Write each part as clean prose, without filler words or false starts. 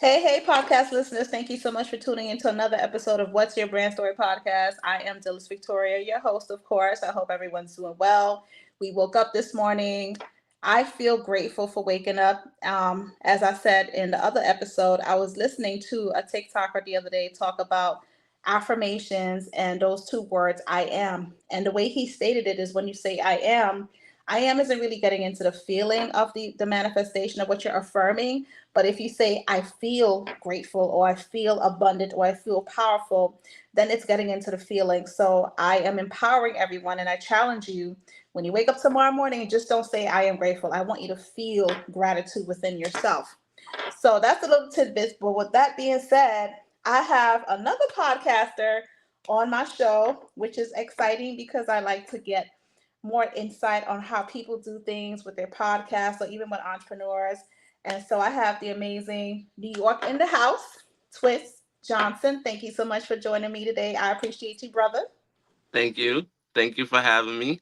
Hey, podcast listeners. Thank you so much for tuning into another episode of What's Your Brand Story podcast. I am Dillis Victoria, your host, of course. I hope everyone's doing well. We woke up this morning. I feel grateful for waking up. As I said in the other episode, I was listening to a TikToker the other day talk about affirmations and those two words, I am. And the way he stated it is when you say I am isn't really getting into the feeling of the manifestation of what you're affirming, but if you say, I feel grateful or I feel abundant or I feel powerful, then it's getting into the feeling. So I am empowering everyone and I challenge you when you wake up tomorrow morning, just don't say, I am grateful. I want you to feel gratitude within yourself. So that's a little tidbit. But with that being said, I have another podcaster on my show, which is exciting because I like to get more insight on how people do things with their podcasts or even with entrepreneurs. And so I have the amazing New York in the house, Twist Johnson. Thank you so much for joining me today. I appreciate you, brother. Thank you. Thank you for having me.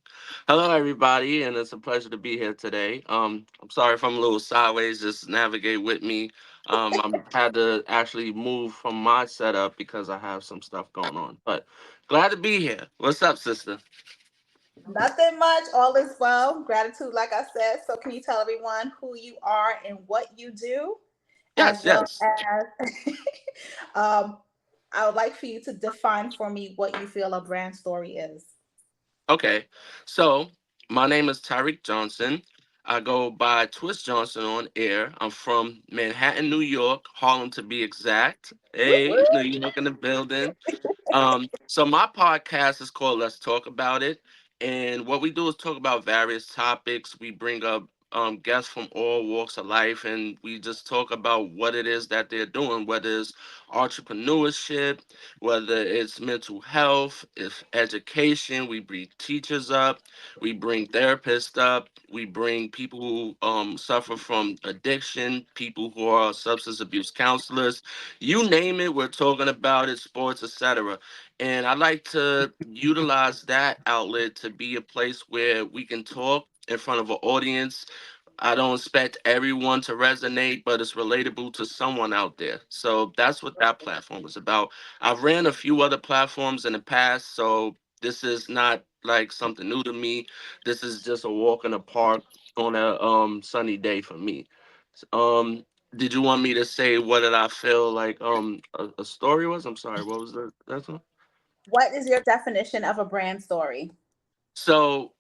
Hello, everybody, and it's a pleasure to be here today. I'm sorry if I'm a little sideways. Just navigate with me. I'm had to actually move from my setup because I have some stuff going on. But glad to be here. What's up, sister? Nothing much. All is well. Gratitude, like I said. So, can you tell everyone who you are and what you do, as Yes, well yes. as um, I would like for you to define for me what you feel a brand story is. Okay. So my name is Tyreek Johnson. I go by Twist Johnson on air. I'm from Manhattan, New York, Harlem to be exact. Whoop, Hey, New whoop. York in the building. So my podcast is called Let's Talk About It. And what we do is talk about various topics. We bring up guests from all walks of life and we just talk about what it is that they're doing, whether it's entrepreneurship, whether it's mental health, if education. We bring teachers up, we bring therapists up, we bring people who suffer from addiction, people who are substance abuse counselors. You name it, we're talking about it, sports, etc. And I like to utilize that outlet to be a place where we can talk in front of an audience. I don't expect everyone to resonate, but it's relatable to someone out there. So that's what that platform is about. I've ran a few other platforms in the past, so this is not like something new to me. This is just a walk in the park on a sunny day for me. Um, did you want me to say what did I feel like a story was? I'm sorry, what was the that's one? What is your definition of a brand story? So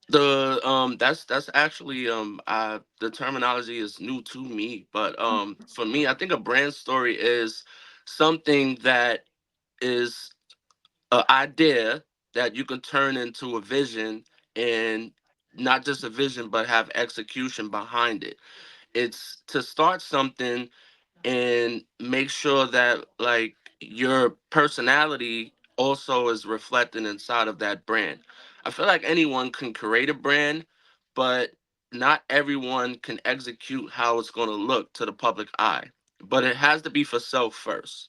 the that's actually the terminology is new to me, but for me I think a brand story is something that is an idea that you can turn into a vision, and not just a vision but have execution behind it. It's to start something and make sure that like your personality also is reflected inside of that brand. I feel like anyone can create a brand, but not everyone can execute how it's going to look to the public eye. But it has to be for self first.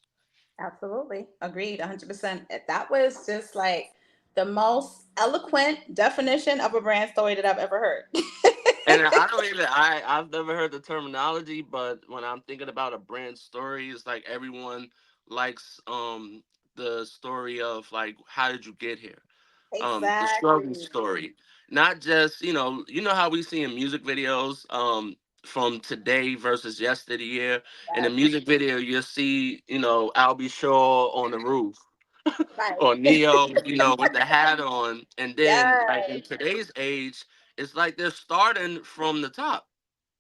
Absolutely. Agreed. 100%. That was just like the most eloquent definition of a brand story that I've ever heard. And I don't even I've never heard the terminology, but when I'm thinking about a brand story, it's like everyone likes the story of like how did you get here? The struggle Exactly. story. Not just, you know how we see in music videos from today versus yesteryear. In a Yes. music video you'll see, Albie Shaw on the roof or Right. Neo, with the hat on. And then like in Yes. today's age, it's like they're starting from the top.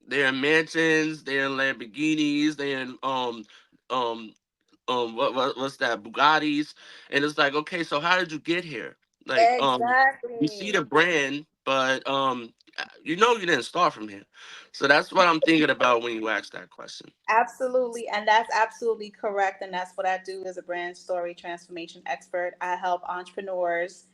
They're in mansions, they're in Lamborghinis, they're in um what's that, Bugattis. And it's like, okay, so how did you get here? Like you see Exactly. the brand, but you didn't start from here. So that's what I'm thinking about when you ask that question. Absolutely. And that's absolutely correct. And that's what I do as a brand story transformation expert. I help entrepreneurs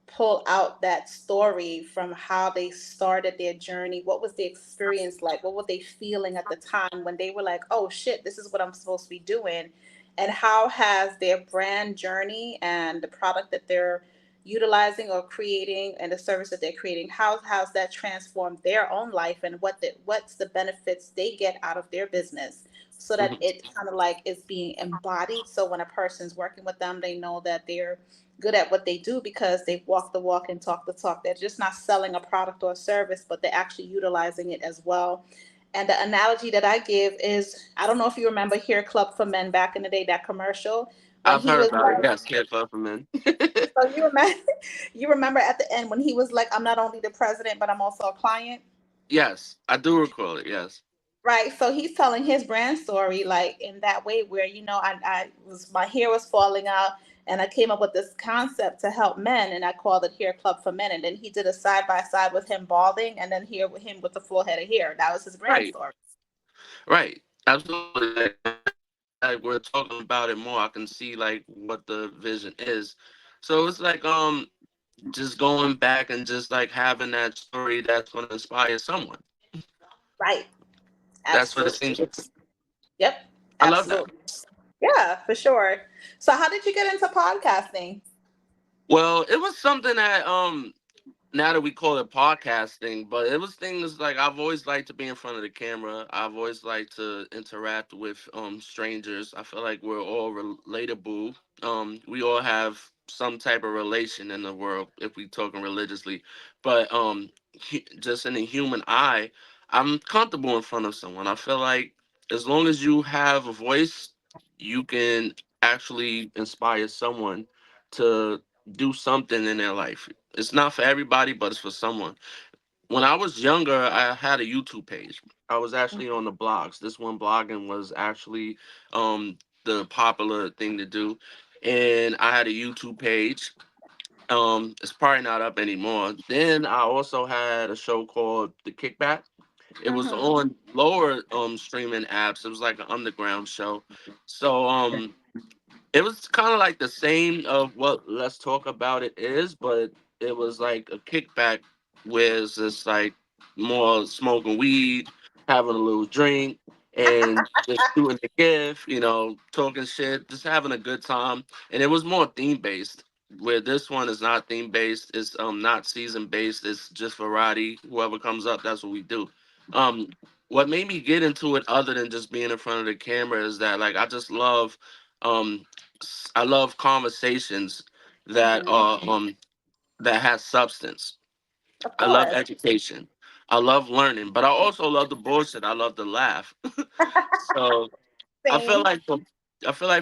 pull out that story from how they started their journey. What was the experience like? What were they feeling at the time when they were like, oh shit, this is what I'm supposed to be doing? And how has their brand journey and the product that they're utilizing or creating and the service that they're creating, how's that transformed their own life and what's the benefits they get out of their business? so that Mhm. it kind of like is being embodied. So when a person's working with them, they know that they're good at what they do because they walk the walk and talk the talk. They're just not selling a product or a service, but they're actually utilizing it as well. And the analogy that I give is, I don't know if you remember Hair Club for Men back in the day, that commercial when I've he heard was about it. like, Yes, Kid Club for Men. so you remember, you remember at the end when he was like, I'm not only the president, but I'm also a client. Yes, I do recall it. Yes. Right. So he's telling his brand story like in that way where, I was, my hair was falling out and I came up with this concept to help men and I called it Hair Club for Men. And then he did a side by side with him balding and then here with him with the full head of hair. That was his brand Right. story. Right. Absolutely. Like we're talking about it more, I can see like what the vision is. So it's like just going back and just like having that story that's going to inspire someone. Right. That's what it Absolutely. seems like. Yep. I love that. Absolutely. Yeah, for sure. So how did you get into podcasting? Well, it was something that now that we call it podcasting, but it was things like I've always liked to be in front of the camera. I've always liked to interact with strangers. I feel like we're all relatable. We all have some type of relation in the world if we talking religiously, but just in the human eye, I'm comfortable in front of someone. I feel like as long as you have a voice, you can actually inspire someone to do something in their life. It's not for everybody, but it's for someone. When I was younger, I had a YouTube page. I was actually on the blogs. This one blogging was actually the popular thing to do. And I had a YouTube page. It's probably not up anymore. Then I also had a show called The Kickback. It was Mm-hmm. on lower streaming apps. It was like an underground show. So it was kind of like the same of what Let's Talk About It is, but it was like a kickback where it's just like more smoking weed, having a little drink, and just shooting the gift, talking shit, just having a good time. And it was more theme based. Where this one is not theme based, it's not season based, it's just variety. Whoever comes up, that's what we do. Um what made me get into it other than just being in front of the camera is that like I just love um I love conversations that Mm-hmm. are that has substance. Of I love course. education. I love learning, but I also love the bullshit. I love to laugh. So I feel Same. like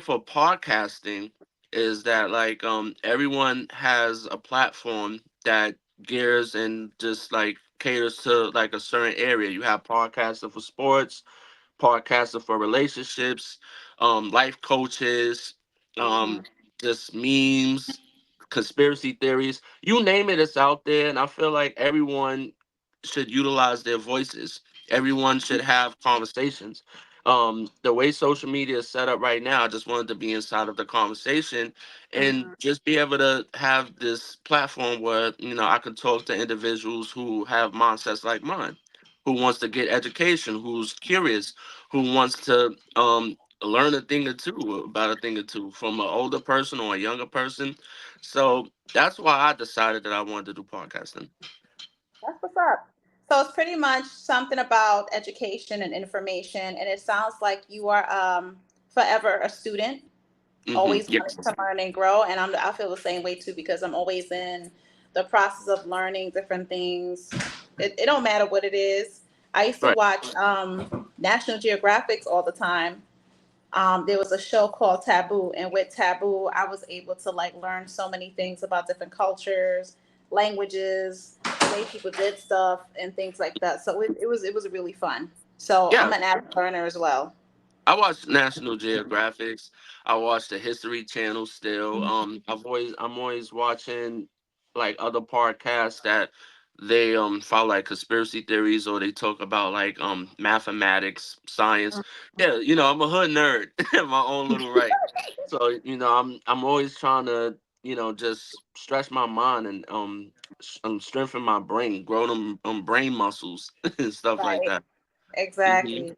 for podcasting is that like everyone has a platform that gears and just like caters to like a certain area. You have podcaster for sports, podcaster for relationships, life coaches, Mm-hmm. um, just memes, conspiracy theories. You name it, it's out there. And I feel like everyone should utilize their voices. Everyone should have conversations. The way social media is set up right now, I just wanted to be inside of the conversation and Mm-hmm. just be able to have this platform where, I could talk to individuals who have mindsets like mine, who wants to get education, who's curious, who wants to learn a thing or two about a thing or two from an older person or a younger person. So that's why I decided that I wanted to do podcasting. That's what's up. So it's pretty much something about education and information, and it sounds like you are forever a student, always wanting Yes. to learn and grow. And I feel the same way too because I'm always in the process of learning different things. It don't matter what it is. I used to Right. watch National Geographics all the time. There was a show called Taboo, and with Taboo, I was able to like learn so many things about different cultures, languages, the way people did stuff, and things like that. So it was really fun. So I'm Yeah. an avid learner as well. I watch National Geographics. I watch the History Channel still. I'm always watching like other podcasts that they follow like conspiracy theories or they talk about like mathematics, science. Yeah, I'm a hood nerd in my own little right. So, I'm always trying to, just stretch my mind and strengthen my brain, grow them brain muscles and stuff like Right. that. hmm Exactly.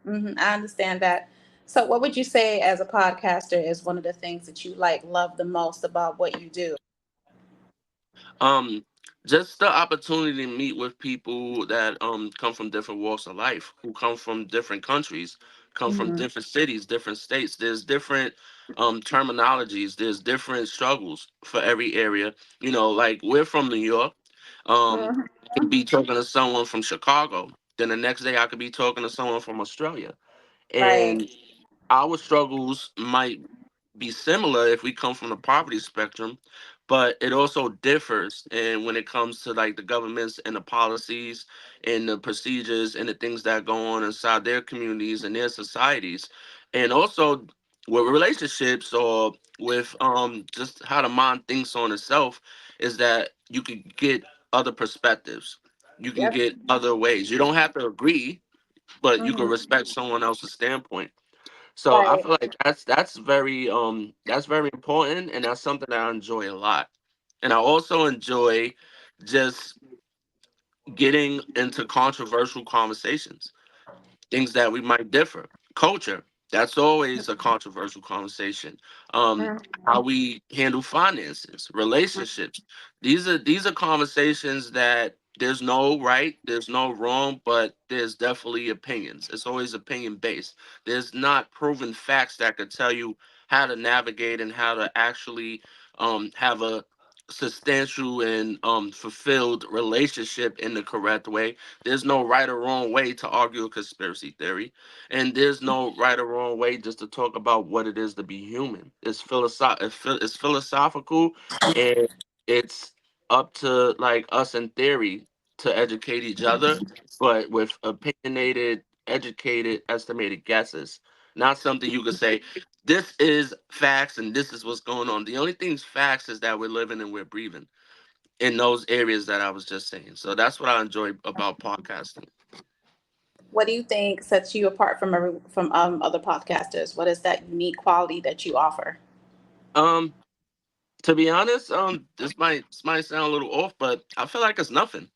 I understand that. So, what would you say as a podcaster is one of the things that you like love the most about what you do? just the opportunity to meet with people that come from different walks of life, who come from different countries, come from Mhm. different cities, different states. There's different terminologies. There's different struggles for every area. You know, like we're from New York. Mhm. I could be talking to someone from Chicago. Then the next day I could be talking to someone from Australia, Right. and our struggles might be similar if we come from the poverty spectrum, but it also differs. And when it comes to like the governments and the policies and the procedures and the things that go on inside their communities and their societies, and also with relationships or with just how the mind thinks on itself, is that you could get other perspectives. You can Yep. get other ways. You don't have to agree, but you can Mhm. respect someone else's standpoint. So I Right. feel like that's very important, and that's something that I enjoy a lot. And I also enjoy just getting into controversial conversations, things that we might differ. Culture, that's always a controversial conversation. Um, how Mhm. we handle finances, relationships. These are conversations that there's no right, there's no wrong, but there's definitely opinions. It's always opinion based. There's not proven facts that could tell you how to navigate and how to actually have a substantial and fulfilled relationship in the correct way. There's no right or wrong way to argue a conspiracy theory, and there's no right or wrong way just to talk about what it is to be human. It's philosophical, and it's up to like us in theory to educate each other, but with opinionated, educated, estimated guesses. Not something you could say, this is facts and this is what's going on. The only thing's facts is that we're living and we're breathing in those areas that I was just saying. So that's what I enjoy about podcasting. What do you think sets you apart from other podcasters? What is that unique quality that you offer? Um, to be honest, this might sound a little off, but I feel like it's nothing.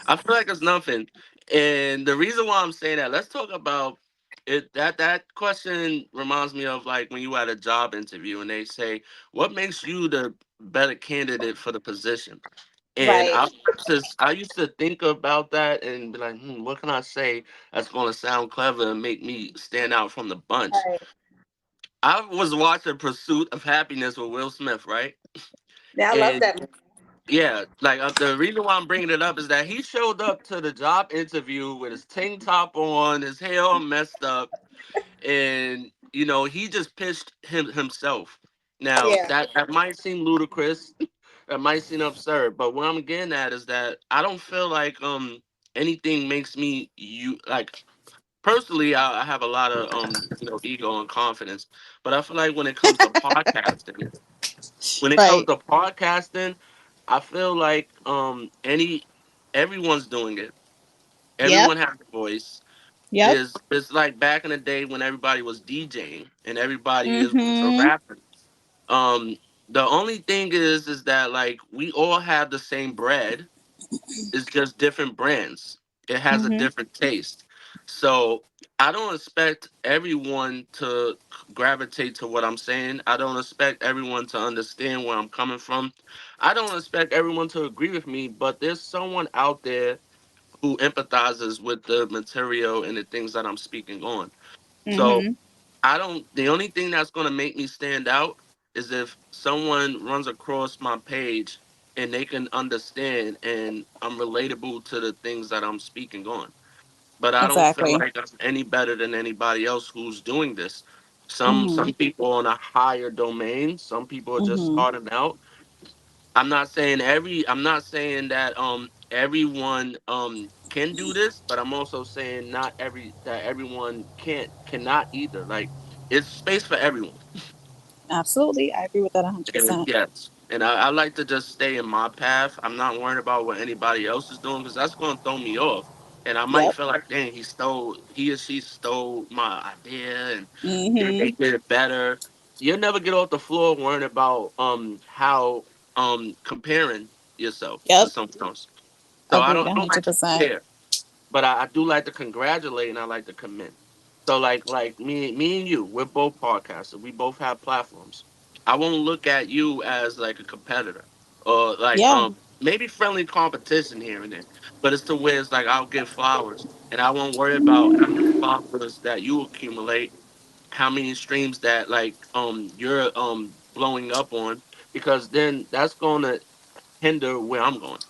I feel like it's nothing. And the reason why I'm saying that, let's talk about it. That question reminds me of like when you had a job interview and they say, "What makes you the better candidate for the position?" And Right. I used to think about that and be like, what can I say that's going to sound clever and make me stand out from the bunch? Right. I was watching Pursuit of Happiness with Will Smith, right? Yeah, I love And that. yeah, like the reason why I'm bringing it up is that he showed up to the job interview with his tank top on, his hair all messed up, and he just pitched himself. Now Yeah. that might seem ludicrous, that might seem absurd, but what I'm getting at is that I don't feel like anything makes me you like personally. I have a lot of ego and confidence, but I feel like when it comes Right. to podcasting, I feel like everyone's doing it. Yep. Everyone has a voice. Yep. It's like back in the day when everybody was DJing and everybody is a Mhm. rapper. Um, the only thing is that like we all have the same bread. It's just different brands. It has a Mhm. different taste. So I don't expect everyone to gravitate to what I'm saying. I don't expect everyone to understand where I'm coming from. I don't expect everyone to agree with me, but there's someone out there who empathizes with the material and the things that I'm speaking on. So Mhm. I don't. The only thing that's going to make me stand out is if someone runs across my page and they can understand and I'm relatable to the things that I'm speaking on. But I don't feel Exactly. like I'm any better than anybody else who's doing this. Some Mhm. people on a higher domain. Some people are just Mhm. starting out. I'm not saying that everyone can do this, but I'm also saying not everyone cannot either. Like it's space for everyone. Absolutely, I agree with that 100%. Yes. And I like to just stay in my path. I'm not worried about what anybody else is doing because that's going to throw me off. And I might Yep. feel like, dang, he or she stole my idea and they Mhm. did it better. You'll never get off the floor worrying about how comparing yourself to Yep. someone else. So Agreed I don't like to 100%. compare, but I do like to congratulate and I like to commend. So like me and you, we're both podcasters. We both have platforms. I won't look at you as like a competitor or like Yeah. maybe friendly competition here and there, but it's to where it's like I'll give flowers and I won't worry about how many followers that you accumulate, how many streams that like you're blowing up on, because then that's gonna hinder where I'm going.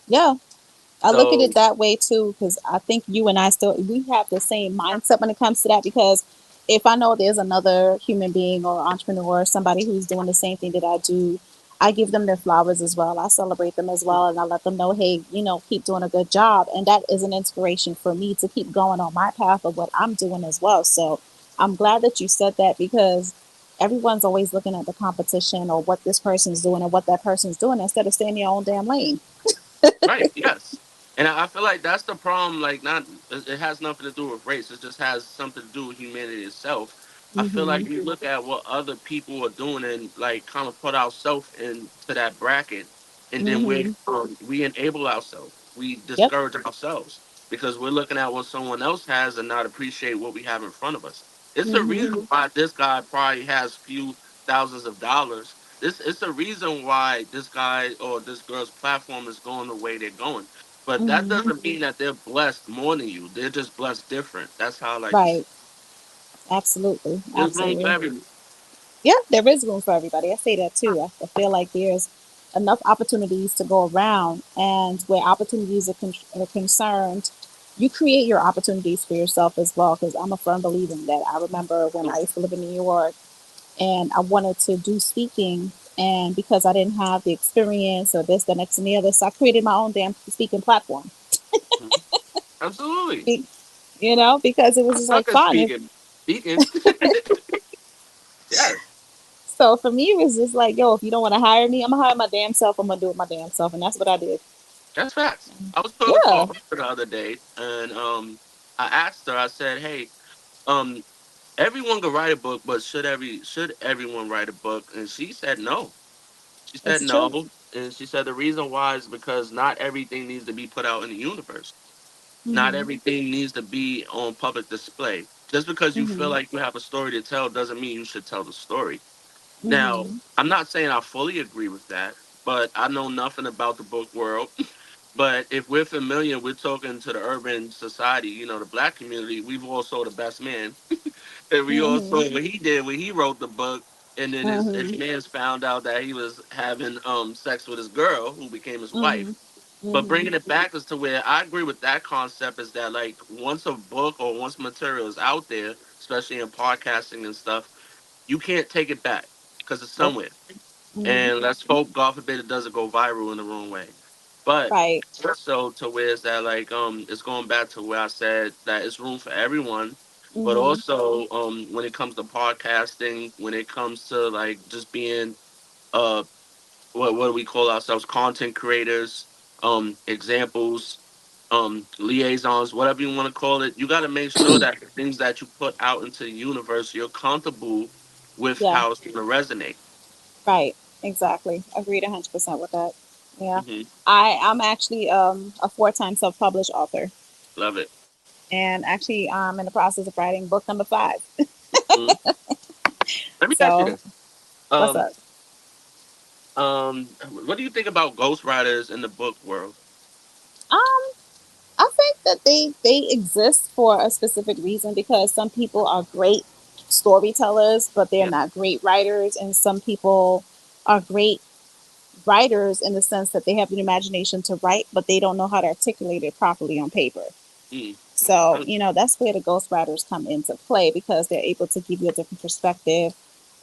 Yeah. I look at So it that way too, because I think you and I still we have the same mindset when it comes to that. Because if I know there's another human being or entrepreneur, somebody who's doing the same thing that I do, I give them their flowers as well. I celebrate them as well, and I let them know, hey, keep doing a good job, and that is an inspiration for me to keep going on my path of what I'm doing as well. So I'm glad that you said that because everyone's always looking at the competition or what this person's doing or what that person's doing instead of staying in your own damn lane. right, yes. And I feel like that's the problem. Like, not it has nothing to do with race. It just has something to do with humanity itself. I feel Mm-hmm. like you look at what other people are doing and like kind of put ourselves into that bracket, and then Mm-hmm. we enable ourselves. We Yep. discourage ourselves because we're looking at what someone else has and not appreciate what we have in front of us. It's a Mm-hmm. reason why this guy probably has few thousands of dollars. This it's a reason why this guy or this girl's platform is going the way they're going. But that Mm-hmm. doesn't mean that they're blessed more than you. They're just blessed different. That's how I like to see Right. it. Absolutely. There's room for Absolutely. everyone. Yeah, there is room for everybody. I say that too. I feel like there's enough opportunities to go around, and where opportunities are concerned, you create your opportunities for yourself as well. Because I'm a firm believer in that. I remember when I used to live in New York and I wanted to do speaking, and because I didn't have the experience or this, the next, and the other, so I created my own damn speaking platform. Mhm. Absolutely. Be- because it was I just like suck at fun. speaking. Speaking. Yes. So for me, it was just like, yo, if you don't want to hire me, I'm gonna hire my damn self. I'm gonna do it my damn self, and that's what I did. That's facts. I was talking to a Yeah, author the other day and I asked her, I said, hey, um, everyone could write a book, but should everyone write a book? And she said no. She said it's true. no. And she said the reason why is because not everything needs to be put out in the universe. Not Mhm. everything needs to be on public display. Just because you feel Mhm. like you have a story to tell doesn't mean you should tell the story. Now, Mhm. I'm not saying I fully agree with that, but I know nothing about the book world. But if we're familiar, we're talking to the urban society, the black community, we've all saw the best man. And we all saw Mhm. what he did when he wrote the book. And then his Mhm. man's found out that he was having sex with his girl who became his wife. Mhm. But Mhm. bringing it back as to where I agree with that concept is that like once a book or once material is out there, especially in podcasting and stuff, you can't take it back because it's Nope. somewhere. Mhm. And let's hope, God forbid, it doesn't go viral in the wrong way. But Right. so to where is that like it's going back to where I said that it's room for everyone. But Mhm. also when it comes to podcasting, when it comes to like just being uh what do we call ourselves, content creators, examples, liaisons, whatever you want to call it, you got to make sure that the things that you put out into the universe, you're comfortable with Yeah. how it's going to resonate. Right. Exactly. Agreed 100% with that. Yeah. Hmm. I'm actually a four-time self-published author, Love it. and actually I'm in the process of writing book number 5. Mhm. Let me ask you So this. what's Um, up? what do you think about ghostwriters in the book world? Um, I think that they exist for a specific reason because some people are great storytellers, but they're Yeah. not great writers, and some people are great writers in the sense that they have an imagination to write, but they don't know how to articulate it properly on paper. Mm. So, Um, that's where the ghostwriters come into play because they're able to give you a different perspective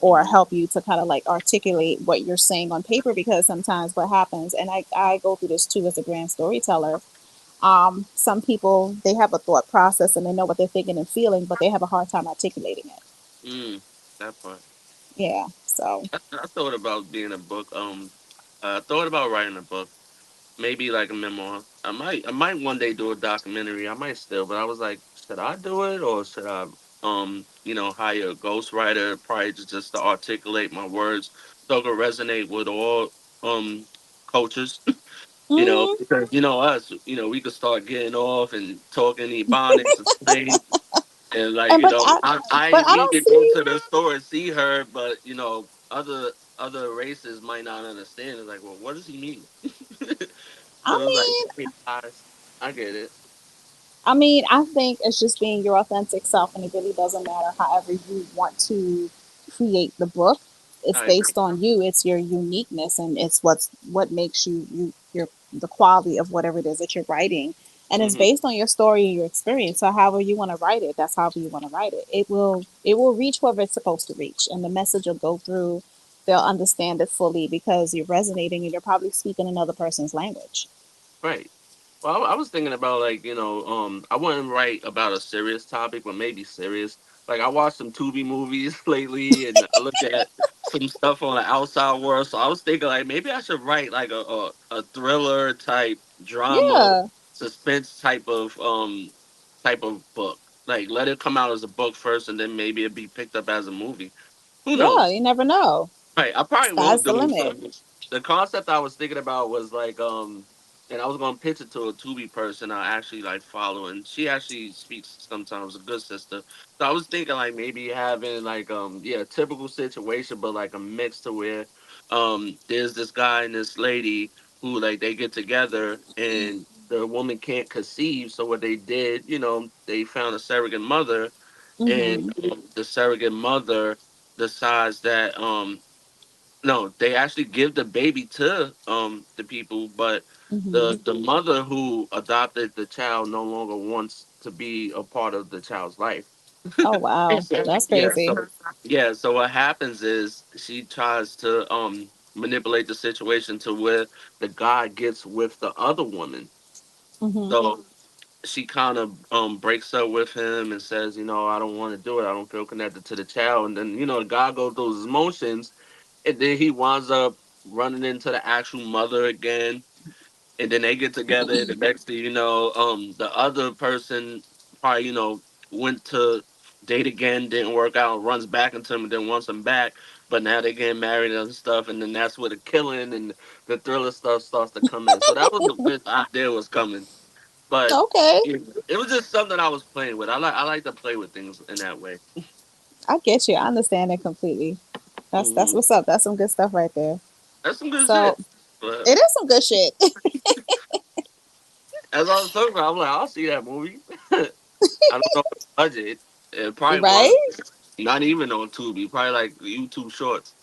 or mhm. help you to kind of like articulate what you're saying on paper because sometimes what happens, and I go through this too as a grand storyteller, some people they have a thought process and they know what they're thinking and feeling, but they have a hard time articulating it. Mm. That part. Yeah. So. I thought about being a book. I thought about writing a book, maybe like a memoir. I might one day do a documentary. I might still, but I was like, should I do it or should I, hire a ghostwriter, probably just to articulate my words so it can resonate with all um cultures. Hmm. Because us, we could start getting off and talking ebonics and things. And like, And but I I but ain't I mean don't to go see. to the store and see her, but other other races might not understand. It's like, well, what does he mean? I So it's like, mean, hey, guys, I get it. I think it's just being your authentic self, and it really doesn't matter however you want to create the book. It's I agree. based on you. It's your uniqueness, and it's what makes your the quality of whatever it is that you're writing, and it's Hmm. based on your story and your experience. So, however you want to write it, that's however you want to write it. It will reach whoever it's supposed to reach, and the message will go through. They'll understand it fully because you're resonating, and you're probably speaking another person's language. Right. Well, I was thinking about like I wouldn't write about a serious topic, but maybe serious. Like I watched some Tubi movies lately, and I looked at some stuff on the outside world. So I was thinking like maybe I should write like a thriller type drama, Yeah, suspense type of book. Like let it come out as a book first, and then maybe it be picked up as a movie. Who yeah. knows? You never know. Right, I probably Sky's won't the do it. limit. So the concept I was thinking about was like, and I was gonna pitch it to a Tubi person I actually like follow, and she actually speaks sometimes, a good sister. So I was thinking like maybe having like, yeah, a typical situation, but like a mix to where, there's this guy and this lady who like they get together and the woman can't conceive, so what they did, they found a surrogate mother, and Mm-hmm. the surrogate mother decides that no, they actually give the baby to the people, but Mm-hmm. the mother who adopted the child no longer wants to be a part of the child's life. Oh wow, that's Yeah, crazy. so yeah, so what happens is she tries to manipulate the situation to where the guy gets with the other woman. Mm-hmm. So she kind of breaks up with him and says, I don't want to do it. I don't feel connected to the child. And then, the guy goes through his emotions, and then he winds up running into the actual mother again, and then they get together. And the next thing you know, the other person probably went to date again, didn't work out, runs back into him, and then wants him back. But now they're getting married and stuff, and then that's where the killing and the thriller stuff starts to come in. So that was the idea was coming, but Okay, it was just something I was playing with. I like to play with things in that way. I get you. I understand it completely. That's Hmm. what's up. That's some good stuff right there. That's some good So shit. But it is some good shit, as I was talking about, I'm like, I'll see that movie. I don't know the budget. It probably right? was not even on Tubi. Probably like YouTube Shorts.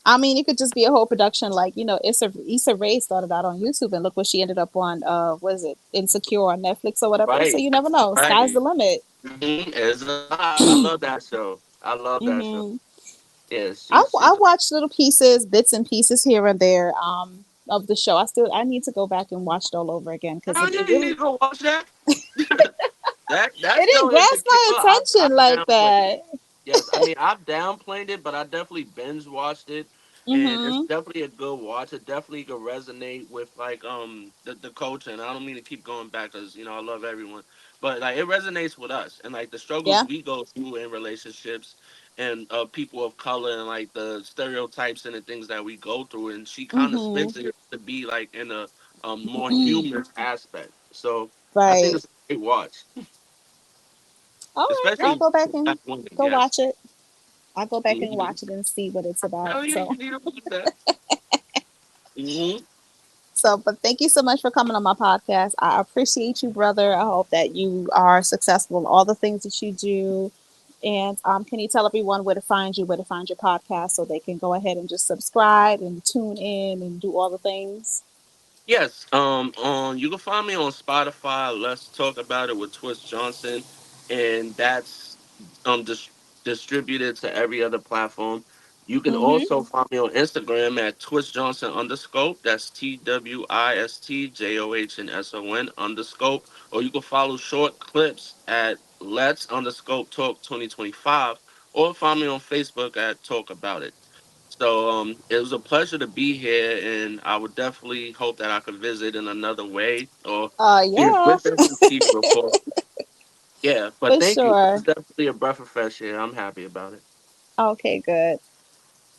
I mean, it could just be a whole production. Like Issa Rae started out on YouTube, and look what she ended up on. What is it? Insecure on Netflix or whatever. So Right, you never know. Sky's right. the limit. I love that show. I love that show. Hmm. Yeah, I she's. watched little pieces, bits and pieces here and there of the show. I need to go back and watch it all over again because Oh it yeah, you need really to go watch that. That it didn't show grasp Insecure. my I've attention like downplayed it. that. Yes, I mean I've downplayed it, but I definitely binge watched it, and it's Hmm. definitely a good watch. It definitely could resonate with like the culture, and I don't mean to keep going back because I love everyone, but like it resonates with us and like the struggles Yeah. we go through in relationships, and people of color, and like the stereotypes and the things that we go through, and she kind of Hmm. spins it to be like in a more human aspect. So I think Right. it's a great watch, All right. I'll especially go back black and women. go Yes. watch it. I'll go back and Mhm. watch it and see what it's about. Oh yeah, So you need to watch that. Hmm. but thank you so much for coming on my podcast. I appreciate you, brother. I hope that you are successful in all the things that you do. And can you tell everyone where to find your podcast so they can go ahead and just subscribe and tune in and do all the things? Yes. On you can find me on Spotify. Let's talk about it with Twist Johnson, and that's distributed to every other platform. You can Mm-hmm. also find me on Instagram at Twist Johnson underscope. That's TWISTJOHNSON underscope. Or you can follow short clips at Let's underscope Talk 2025, or find me on Facebook at Talk About It. So it was a pleasure to be here, and I would definitely hope that I could visit in another way or Yeah, with the people, of course. Yeah, but for thank you. sure. It's definitely a breath of fresh air. I'm happy about it. Okay, good.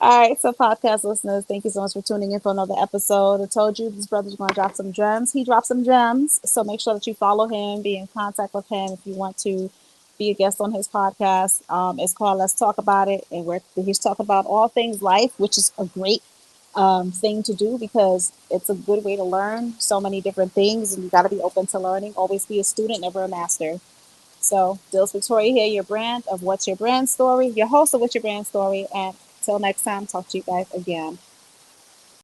All right, so podcast listeners, thank you so much for tuning in for another episode. I told you this brother's going to drop some gems. He dropped some gems, so make sure that you follow him, be in contact with him if you want to be a guest on his podcast. It's called Let's Talk About It, and he's talking about all things life, which is a great thing to do because it's a good way to learn so many different things, and you got to be open to learning. Always be a student, never a master. So, Dills Victoria here, your brand of What's Your Brand Story, your host of What's Your Brand Story, and till next time, talk to you guys again.